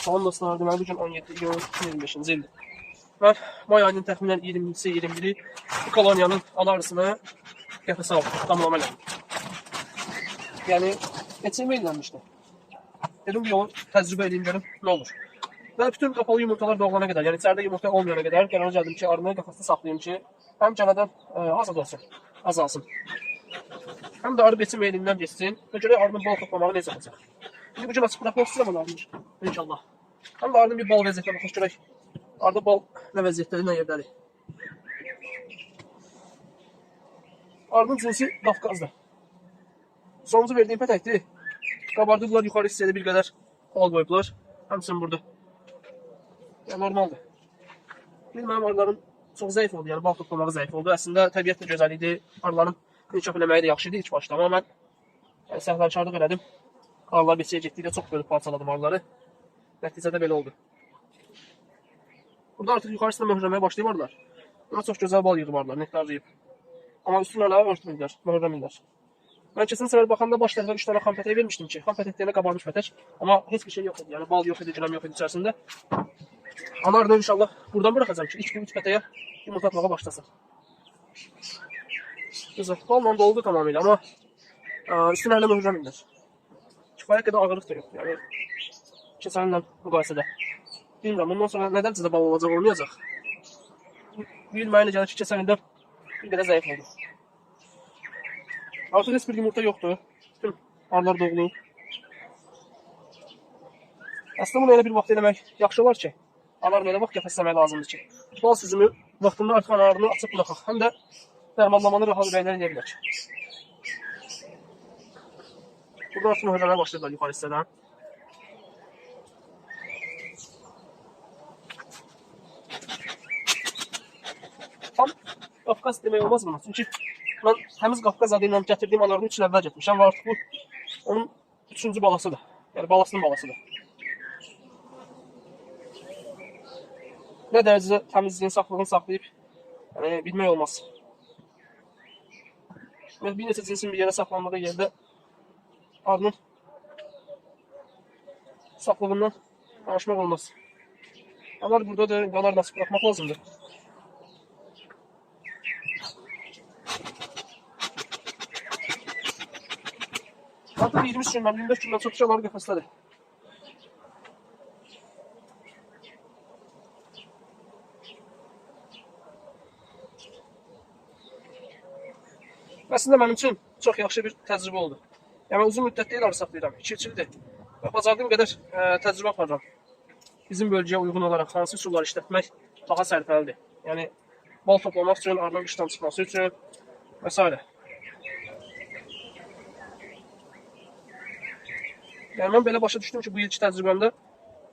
Salam dostlar, deməli bugün 17 iyun 2025-ci ildir. Mən may ayının təxminən 20-si, 21-i bu koloniyanın alarısını qəfəsə aldım, damlama elədim. Yəni, neçə verilənmişdi. Dedim, yolu təcrübə edeyim, görüm, nə olur. Və bütün qapalı yumurtalar doğulana qədər, yəni içəridə yumurta olmayana qədər qərara gəldim ki, arını qəfəsdə saxlayayım ki, həm canadan azad olsun, azalsın. Həm də arı beçim elindən geçsin və görək arının bal toplamağı necə olacaq. Şimdi bugün açık bırakmak istiyorum onu inşallah. Hem de ardından bir bal vəziyyətlə baxış görək. Arada bal nə vəziyyətləri, nə yerdədir. Ardının cinsi Qafqazdır. Sonuncu verdiyim pətəkdir. Qabardıblar, yuxarı hissədə bir qədər bal qoyublar. Həmçinin burada. Yəni normaldır. Mənim arılarım çox zəif oldu, yəni bal toplamağı zəif oldu. Əslində təbiət də gözəl idi. Arıların inkişaf eləməyi də yaxşı idi ilk başda. Amma mən səhlənkarlıq elədim. Arılar beçiyə getdikdə çox bölüb parçaladım arıları. Nəticədə belə oldu. Burada artıq yuxarısında möhürləməyə başlayıb arılar. Buna çox gözəl bal yığıb arılar, nektarlayıb. Amma üstünlərlə örtmürlər, möhürləmirlər. Mən keçən səfər baxanda baş tərəfə 3 dənə xam pətək vermişdim ki, xam pətəklərinə qabarmış pətək. Amma heç bir şey yox idi, yəni bal yox idi, girəm yox idi içərisində. Ana arını inşallah buradan bıraxacağım ki, 2 gün 3 pətəyə yumurta atmağa başlasın. Güzel, balla doldu tamamilə, amma üstünlərlə möhürləmirlər. Kifayət qədər ağırlıq da yoxdur, yəni keçənlə müqayisədə. Bilmirəm, bundan sonra nədən sizə bal olacaq, olmayacaq. Bir mənə gəlir ki, keçəndən bir qədər zəif oldu. Artıq heç bir yumurta yoxdur. Bütün arılar doğulub. Əslində bunu elə bir vaxt eləmək yaxşı olar ki, anarını elə vaxt qəfəsləmək lazımdır ki, bal süzümü vaxtında artıq anarını açıb buraxaq. Həm də dərmanlamanı rahat ürəkdən edə bilək. Burada artıq möhürləməyə başlayırlar yuxarı hissədən. Tam Qafqaz demək olmaz buna. Çünki mən həmiz Qafqaz adı ilə gətirdiyim anarını 3 il əvvəl getmişəm və artıq bu onun 3-cü balasıdır. Yəni balasının balasıdır. Nə dərəcədə təmizliyin, saflığını saxlayıb bilmək olmaz. Bir neçə cinsin bir yerə saxlandığı yerdə arının saflığından danışmaq olmaz. Anar buradadır, qanar nasıl bırakmaq lazımdır. Artıq 23 gündən, 24 gündən çox şeylər qəfəslədir. Əslində mənim üçün çox yaxşı bir təcrübə oldu. Yəni uzun müddət deyil arı saxlayıram, 2-3 ildir. Və bacardığım qədər təcrübə aparıram. Bizim bölgəyə uyğun olaraq hansı üsulları işlətmək daha sərfəlidir. Yəni bal toplamaq üçün, arının qışdan çıxması üçün və s. Yəni mən belə başa düşdüm ki, bu ilk təcrübəmdə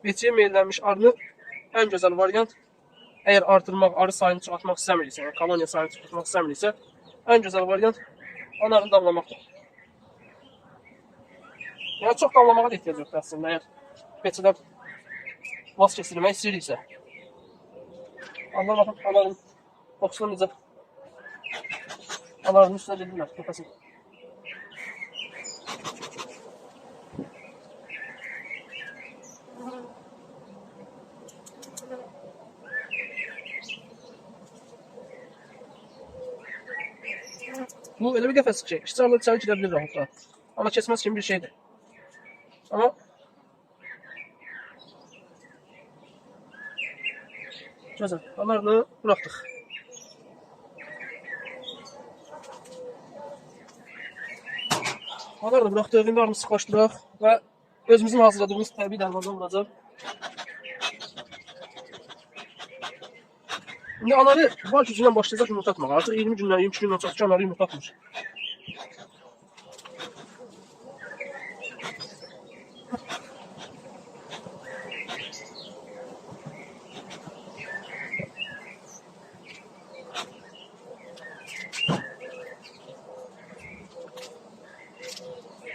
beçiyə meyllənmiş arını ən gözəl variant, əgər artırmaq, arı sayını çoxaltmaq istəmirsə, yəni koloniya sayını çoxaltmaq istəmirsə, ən gözəl variant anarını damlamaqdır. Yəni çox damlamağa da ehtiyac yoxdur əslində, əgər beçədən vaz keçirmək istəyiriksə. Arılar baxın, anarın qoxusunu necə anarın üstünə gedirlər, qəfəsin. Bu elə bir qəfəs ki, işçi arılar içəri girə bilir rahatla. Amma keçməz kimi bir şeydir. Amma gözəl, anarını buraxdıq. Anarını buraxdıq, indi arını sıxlaşdıraq və özümüzün hazırladığımız təbii dərmandan vuracaq. İndi anarı var gücündən başlayacaq yumurta atmağa. Artıq 20 gündən, 22 gündən çox ki, anarı yumurta atmır.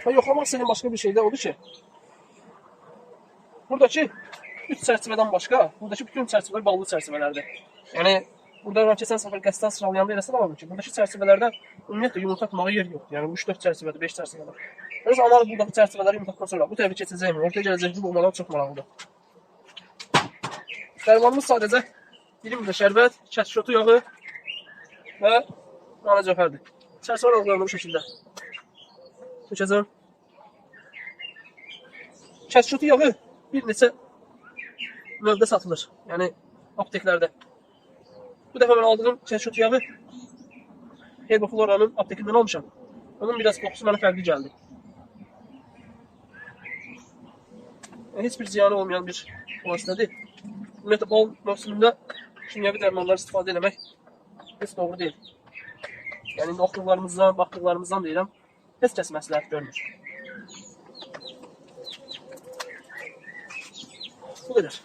Və yoxlamaq istədiyim başqa bir şey də odur ki, buradakı 3 çərçivədən başqa, buradakı bütün çərçivələr ballı çərçivələrdir. Yəni, burada mən keçən səfər qəsdən sıralayanda elə sıraladım ki, buradakı çərçivələrdə ümumiyyətlə yumurta atmağa yer yoxdur. Yəni, 3-4 çərçivədir, 5 çərçivədir. Öz anar buradakı çərçivələri yumurtadan sonra bu təbii keçəcəkmi, ortaya gələcəkmi bu olmalar çox maraqlıdır. Dərmanımız sadəcə 1 litre şərbət, kəskin otu yağı və nane cəfərdir. İçərisi var aralarında bu şəkildə. Dökəcəm. Kəskin otu yağı bir neçə növdə satılır. Yəni apteklərdə. Bu dəfə mən aldığım kəskin otu yağı Herboflora'nın aptekindən almışam. Onun biraz qoxusu mənə fərqli gəldi. Heç bir ziyanı olmayan bir vasitədir. Ümumiyyətlə, bal mövsümündə kimyəvi dərmanlar istifadə etmək heç doğru deyil. Yəni, indi oxuduqlarımızdan, baxdıqlarımızdan deyirəm, heç kəs məsləhət görmür. Bu qədər.